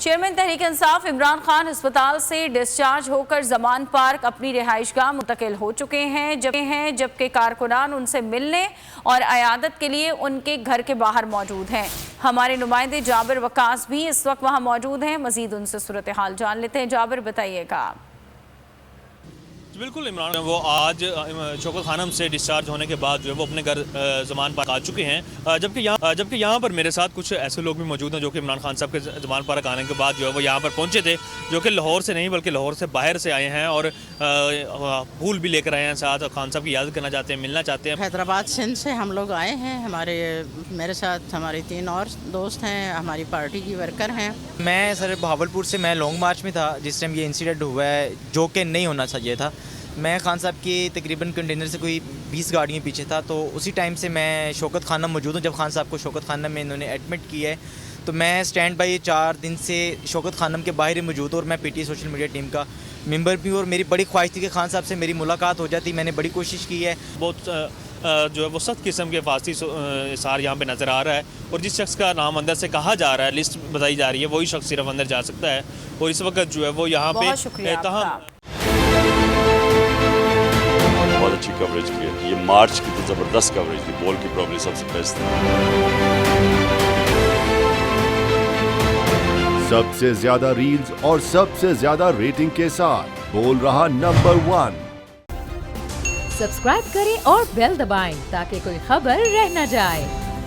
Chairman Tehreek Insaf Imran Khan अस्पताल से discharge होकर जमान पार्क अपनी रिहाइशगाह मुंतकिल हो चुके हैं, जबकि कारकुनान उनसे मिलने और अयादत के लिए उनके घर के बाहर मौजूद हैं। हमारे नुमाइंदे जाबिर वकास भी इस वक्त वहां मौजूद हैं। मजीद उनसे सूरत हाल जान लेते हैं। जाबिर, बताइएगा। बिल्कुल इमरान, वो आज शौकत खानम से डिस्चार्ज होने के बाद जो है वो अपने घर जमान पार्क आ चुके हैं, जबकि यहाँ पर मेरे साथ कुछ ऐसे लोग भी मौजूद हैं जो कि इमरान खान साहब के जमान पार्क आने के बाद जो है वो यहाँ पर पहुँचे थे, जो कि लाहौर से नहीं बल्कि लाहौर से बाहर से आए हैं और फूल भी लेकर आए हैं साथ। खान साहब की याद करना चाहते हैं, मिलना चाहते हैं। हैदराबाद सिंध से हम लोग आए हैं। मेरे साथ हमारे 3 और दोस्त हैं, हमारी पार्टी की वर्कर हैं। मैं सर बहावलपुर से मैं लॉन्ग मार्च में था जिस टाइम ये इंसिडेंट हुआ है, जो कि नहीं होना चाहिए था। मैं खान साहब की तकरीबन कंटेनर से कोई 20 गाड़ियाँ पीछे था, तो उसी टाइम से मैं शौकत खानम मौजूद हूँ। जब खान साहब को शौकत खानम में इन्होंने एडमिट किया है, तो मैं स्टैंड बाई 4 दिन से शौकत खानम के बाहर ही मौजूद हूँ और मैं पीटी सोशल मीडिया टीम का मेंबर भी हूँ। और मेरी बड़ी ख्वाहिश थी कि खान साहब से मेरी मुलाकात हो जाती। मैंने बड़ी कोशिश की है। बहुत जो है वो सख्त किस्म के फांसी सार यहाँ पे नज़र आ रहा है और जिस शख्स का नाम अंदर से कहा जा रहा है, लिस्ट बताई जा रही है, वही शख्स सिर्फ अंदर जा सकता है। और इस वक्त जो है वो यहाँ पे बहुत अच्छी कवरेज की है। ये मार्च की तो ज़बरदस्त कवरेज थी, बॉल की प्रॉब्लम सबसे बेस्ट थी। सबसे ज्यादा रील्स और सबसे ज्यादा रेटिंग के साथ बोल रहा नंबर 1। सब्सक्राइब करें और बेल दबाएं ताकि कोई खबर रह न जाए।